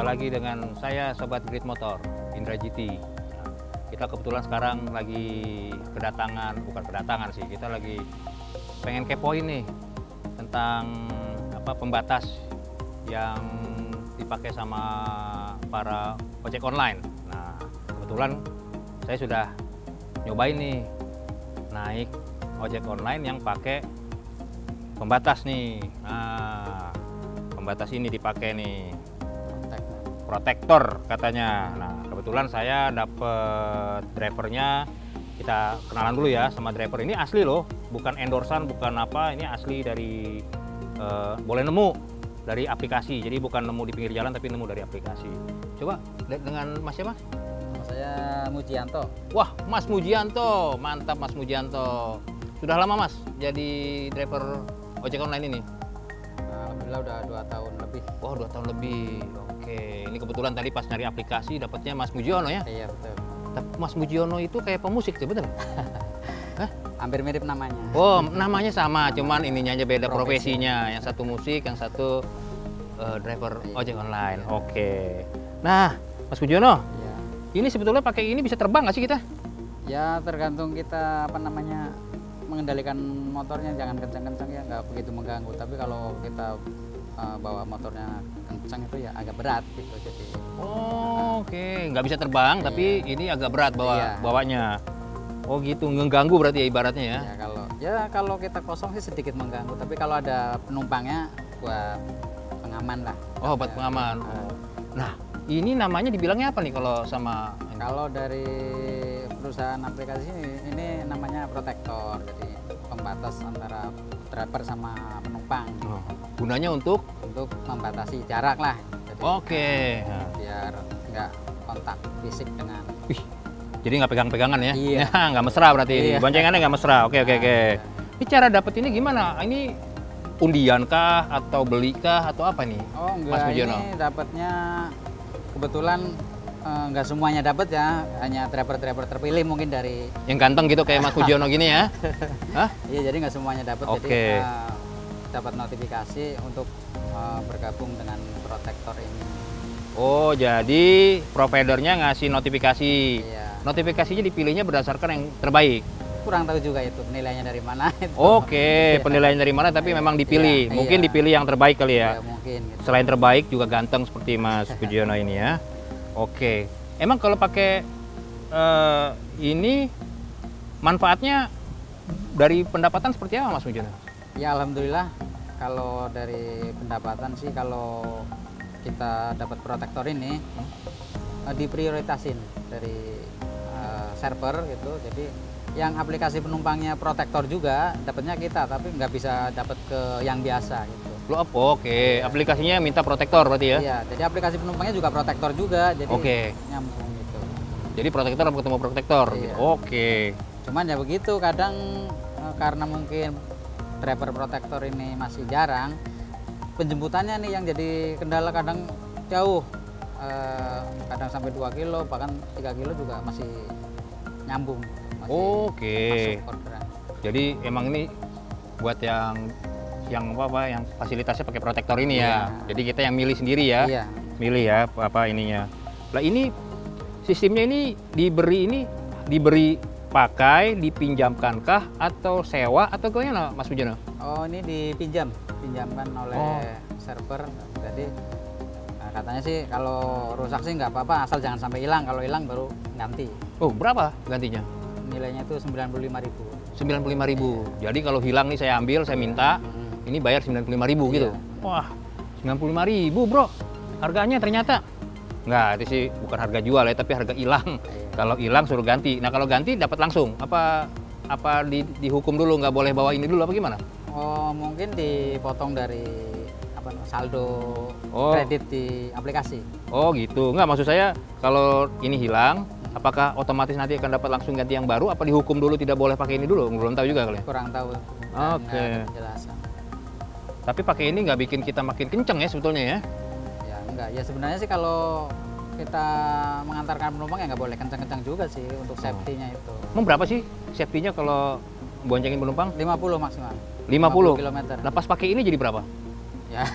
lagi dengan saya Sobat Grid Motor, Indra GT. Kita kebetulan sekarang lagi bukan kedatangan sih, kita lagi pengen kepoin nih tentang pembatas yang dipakai sama para ojek online. Nah, kebetulan saya sudah nyobain nih naik ojek online yang pakai pembatas nih. Nah, pembatas ini dipakai nih. Protektor katanya. Nah, kebetulan saya dapet drivernya. Kita kenalan dulu ya sama driver. Ini asli loh, bukan endorsan, bukan apa. Ini asli dari boleh nemu dari aplikasi. Jadi bukan nemu di pinggir jalan, tapi nemu dari aplikasi. Coba dengan Mas siapa? Saya Mujianto. Wah, Mas Mujianto, mantap Mas Mujianto. Sudah lama Mas jadi driver ojek online ini? Alhamdulillah udah 2 tahun lebih. Oh, 2 tahun lebih. Oke, ini kebetulan tadi pas nyari aplikasi dapatnya Mas Mujiono ya? Iya betul. Tapi Mas Mujiono itu kayak pemusik tuh, bener? Hah? Hampir mirip namanya. Oh, namanya sama, cuman ininya aja beda profesinya. Yang satu musik, yang satu driver ojek online. Oke. Nah, Mas Mujiono, Iya. ini sebetulnya pakai ini bisa terbang nggak sih kita? Ya tergantung kita mengendalikan motornya, jangan kencang-kencang ya, nggak begitu mengganggu. Tapi kalau kita bawa motornya kencang itu ya agak berat gitu. Jadi Oke, nggak bisa terbang, tapi ini agak berat bawanya. Oh gitu, ngeganggu berarti ya ibaratnya ya? kalau kita kosong sih sedikit mengganggu. Tapi kalau ada penumpangnya buat pengaman lah. Oh, buat pengaman. Nah, ini namanya dibilangnya apa nih kalau sama? Kalau dari perusahaan aplikasi ini namanya protektor. Jadi pembatas antara driver sama penumpang. Gunanya untuk membatasi jarak lah. Jadi, oke. Biar nggak kontak fisik dengan. Jadi nggak pegang-pegangan ya? Iya. Nggak mesra berarti. Iya. Boncengannya nggak mesra. Oke. Iya. Ini cara dapet ini gimana? Ini undian kah atau beli kah atau apa nih? Oh enggak, Mas Mujiono? ini dapatnya kebetulan nggak semuanya dapat ya, hanya driver-driver terpilih mungkin dari Yang ganteng gitu kayak Mas Mujiono gini ya? Hah? Iya, jadi nggak semuanya dapat. Oke. Jadi dapat notifikasi untuk bergabung dengan protektor ini. Oh, jadi providernya ngasih notifikasi. Iya. Notifikasinya dipilihnya berdasarkan yang terbaik. Kurang tahu juga itu penilaiannya dari mana itu. Oke, penilaian dari mana tapi memang dipilih. Iya, Mungkin iya. dipilih yang terbaik kali ya. Ya mungkin gitu. Selain terbaik juga ganteng seperti Mas Mujiono ini ya. Oke. Emang kalau pakai ini manfaatnya dari pendapatan seperti apa Mas Mujiono? Ya alhamdulillah kalau dari pendapatan sih, kalau kita dapat protektor ini diprioritasin dari server gitu. Jadi yang aplikasi penumpangnya protektor juga dapatnya kita, tapi nggak bisa dapat ke yang biasa gitu. Oke, aplikasinya minta protektor berarti ya? Iya, jadi aplikasi penumpangnya juga protektor juga, jadi nyambung gitu. Jadi protektor ketemu protektor. Iya. Gitu. Oke. Cuman ya begitu, kadang karena mungkin driver protektor ini masih jarang, penjemputannya nih yang jadi kendala, kadang jauh, kadang sampai 2 kilo bahkan 3 kilo juga masih nyambung. Masih masuk orderan. Jadi emang ini buat yang fasilitasnya pakai protektor ini ya. Jadi kita yang milih sendiri ya. Iya. Milih ya apa ininya. Lah ini sistemnya ini diberi pakai, dipinjamkankah atau sewa atau gimana Mas Mujiono? Oh, ini dipinjamkan oleh server. Jadi katanya sih kalau rusak sih nggak apa-apa, asal jangan sampai hilang. Kalau hilang baru ganti. Oh, berapa gantinya? Nilainya itu 95.000. 95.000. Jadi kalau hilang nih saya ambil, saya minta, ini bayar 95.000 gitu. Wah, 95.000 bro. Harganya ternyata nggak, itu sih bukan harga jual ya, tapi harga hilang. Kalau hilang suruh ganti. Nah kalau ganti dapat langsung. Apa dihukum dulu, nggak boleh bawa ini dulu apa gimana? Oh, mungkin dipotong dari saldo kredit di aplikasi. Oh gitu. Nggak, maksud saya kalau ini hilang, apakah otomatis nanti akan dapat langsung ganti yang baru? Apa dihukum dulu tidak boleh pakai ini dulu? Belum tahu juga kali. Kurang tahu. Oke. Penjelasan. Tapi pakai ini nggak bikin kita makin kenceng ya sebetulnya ya? Ya enggak. Ya sebenarnya sih kalau kita mengantarkan penumpang ya nggak boleh kencang-kencang juga sih untuk safety-nya itu. Emang berapa sih safety-nya kalau boncengin penumpang? 50 maksimal. 50 km. Nah pas pakai ini jadi berapa? Ya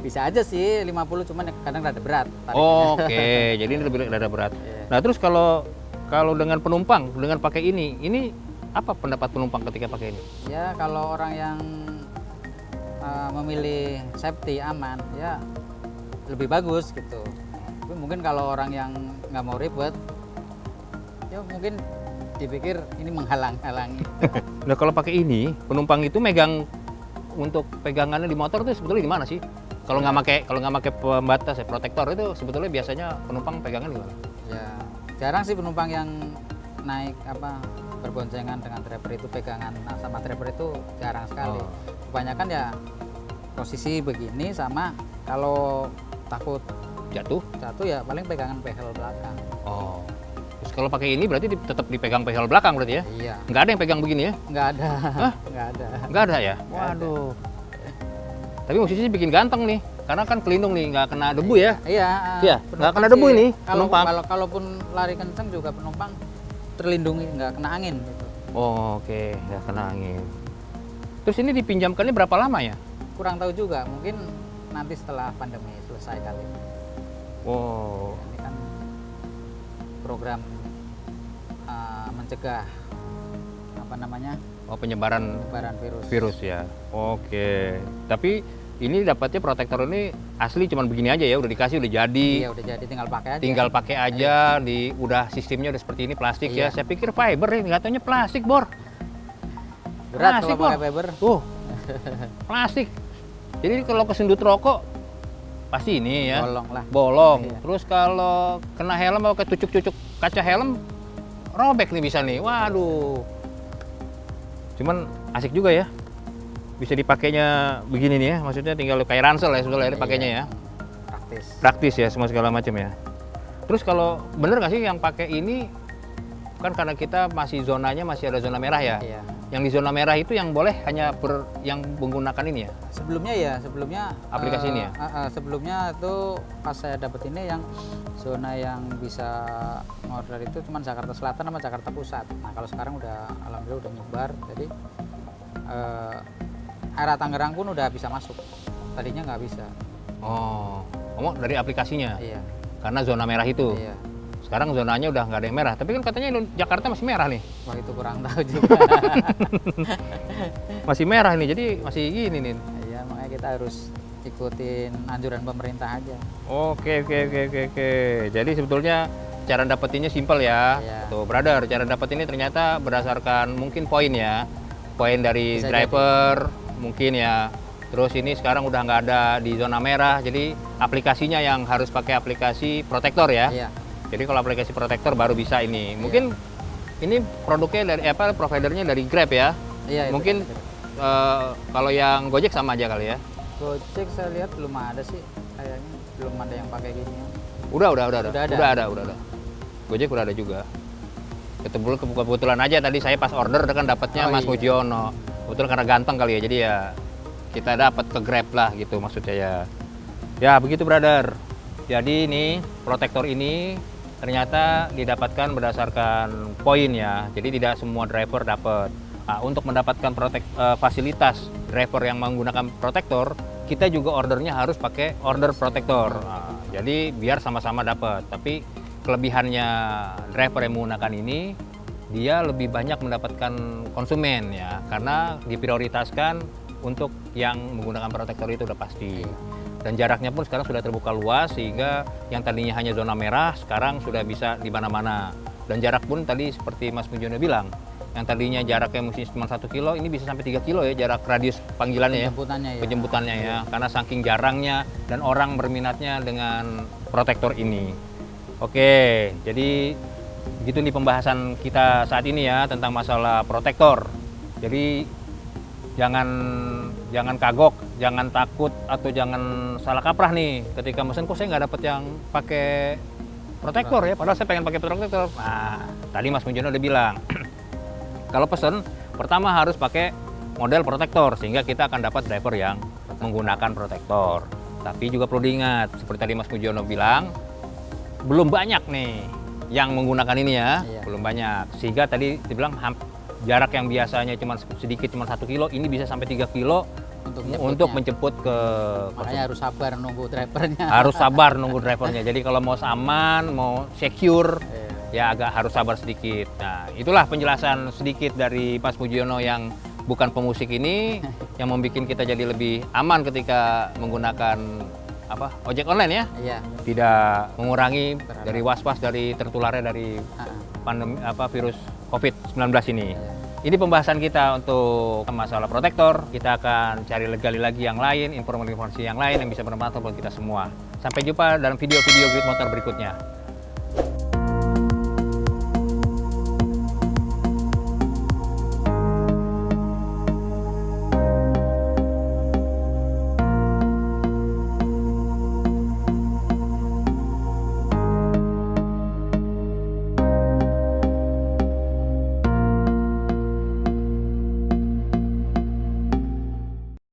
bisa aja sih 50, cuman kadang rada berat tariknya. Oke, jadi ini lebih rada berat. Iya. Nah, terus kalau dengan penumpang dengan pakai ini apa pendapat penumpang ketika pakai ini? Ya kalau orang yang memilih safety aman ya lebih bagus gitu. Tapi mungkin kalau orang yang nggak mau ribet, ya mungkin dipikir ini menghalang-halangi. Nah, kalau pakai ini penumpang itu megang untuk pegangannya di motor itu sebetulnya di mana sih? Kalau nggak pakai pembatas ya protektor itu sebetulnya biasanya penumpang pegangan di mana? Ya jarang sih penumpang yang naik berboncengan dengan driver itu pegangan sama driver itu jarang sekali. Oh. Kebanyakan ya posisi begini, sama kalau takut Jatuh? jatuh ya paling pegangan pedal belakang. Oh. Terus kalau pakai ini berarti tetap dipegang pedal belakang berarti ya? Iya, Nggak ada yang pegang begini ya? nggak ada. Hah? Nggak ada. Nggak ada ya? Nggak ada. Waduh. Tapi musisi bikin ganteng nih, karena kan pelindung nih, nggak kena debu ya? Iya, Iya, penumpang nggak kena debu sih, ini, Kalau penumpang. kalaupun lari kenceng juga penumpang terlindungi, nggak kena angin gitu. Oh, oke, nggak kena angin. Terus ini dipinjamkannya berapa lama ya? Kurang tahu juga, mungkin nanti setelah pandemi selesai kali. Wow. Ini kan program mencegah Oh, penyebaran penyebaran virus ya. Oke. Tapi ini dapatnya protektor ini asli cuman begini aja ya, udah dikasih, udah jadi. Iya udah jadi, tinggal pakai aja. Tinggal pakai aja, udah sistemnya udah seperti ini, plastik ya. Iya. Saya pikir fiber nih, nggak taunya plastik, Bor. Berat Plastik, kalau pakai Bor. fiber. Tuh, plastik. Jadi kalau kesundut rokok pasti ini ya, Bolong lah. bolong. Iya. Terus kalau kena helm atau ketucuk-cucuk kaca helm, robek nih bisa nih. Waduh. Cuman asik juga ya. Bisa dipakainya begini nih ya, maksudnya tinggal kayak ransel ya sebetulnya pakainya ya. Praktis. Praktis ya, semua segala macam ya. Terus kalau bener nggak sih yang pakai ini, kan karena kita zonanya masih ada zona merah ya. Iya. Yang di zona merah itu yang boleh hanya yang menggunakan ini ya, Sebelumnya aplikasi ini ya. sebelumnya itu pas saya dapat ini yang zona yang bisa order itu cuma Jakarta Selatan sama Jakarta Pusat. Nah kalau sekarang udah alhamdulillah udah nyebar, jadi area Tangerang pun udah bisa masuk. Tadinya nggak bisa. Oh, ngomong dari aplikasinya, Iya. karena zona merah itu. Iya. Sekarang zonanya udah nggak ada yang merah, tapi kan katanya Jakarta masih merah nih, Wah itu kurang tahu juga. masih merah nih, jadi masih gini nih. Iya makanya kita harus ikutin anjuran pemerintah aja. Oke. Jadi sebetulnya cara dapetinnya simpel ya. Iya. Tuh, brother, cara dapet ini ternyata berdasarkan mungkin poin ya. Poin dari Bisa driver mungkin ya. Terus ini sekarang udah nggak ada di zona merah, jadi aplikasinya yang harus pakai aplikasi protektor ya. Iya. Jadi kalau aplikasi protektor baru bisa ini. Mungkin ini produknya dari providernya dari Grab ya. Iya. itu Mungkin kalau yang Gojek sama aja kali ya. Gojek saya lihat belum ada sih, kayaknya belum ada yang pakai gini. Udah Udah ada. Gojek udah ada juga. Kebetulan aja tadi saya pas order kan dapatnya Oh, Mas iya. Mujiono. Kebetulan karena ganteng kali ya, jadi ya kita dapat ke Grab lah gitu maksudnya ya. Ya begitu brother. Jadi ini protektor ini ternyata didapatkan berdasarkan poin ya. Jadi tidak semua driver dapat. Nah, untuk mendapatkan fasilitas driver yang menggunakan protektor, kita juga ordernya harus pakai order protektor. Nah, jadi biar sama-sama dapat. Tapi kelebihannya driver yang menggunakan ini, dia lebih banyak mendapatkan konsumen ya, karena diprioritaskan untuk yang menggunakan protektor itu udah pasti. Dan jaraknya pun sekarang sudah terbuka luas, sehingga yang tadinya hanya zona merah sekarang sudah bisa di mana-mana. Dan jarak pun tadi seperti Mas Mujiono bilang, yang tadinya jaraknya mesti cuma 1 kilo, ini bisa sampai 3 kilo ya jarak radius panggilannya ya. Penjemputannya ya, karena saking jarangnya dan orang berminatnya dengan protektor ini. Oke, jadi begitu nih pembahasan kita saat ini ya tentang masalah protektor. Jadi jangan kagok, jangan takut atau jangan salah kaprah nih ketika mesen, kok saya nggak dapet yang pakai protektor ya, padahal saya pengen pakai protektor. Nah, tadi Mas Mujiono udah bilang kalau pesen pertama harus pakai model protektor sehingga kita akan dapat driver yang menggunakan protektor. Tapi juga perlu diingat seperti tadi Mas Mujiono bilang, belum banyak nih yang menggunakan ini ya. Iya. Belum banyak, sehingga tadi dibilang jarak yang biasanya cuma sedikit, cuma 1 kilo, ini bisa sampai 3 kilo untuk menjemput ke makanya harus sabar nunggu drivernya. harus sabar nunggu drivernya. Jadi kalau mau aman, mau secure, ya agak harus sabar sedikit. Nah, itulah penjelasan sedikit dari Mas Mujiono yang bukan pemusik ini, yang membuat kita jadi lebih aman ketika menggunakan ojek online ya. Iya. Tidak mengurangi dari was-was dari tertularnya dari pandemi virus COVID-19 ini. Ini pembahasan kita untuk masalah protektor. Kita akan cari gali lagi yang lain, informasi yang lain yang bisa bermanfaat buat kita semua. Sampai jumpa dalam video-video Grid Motor berikutnya.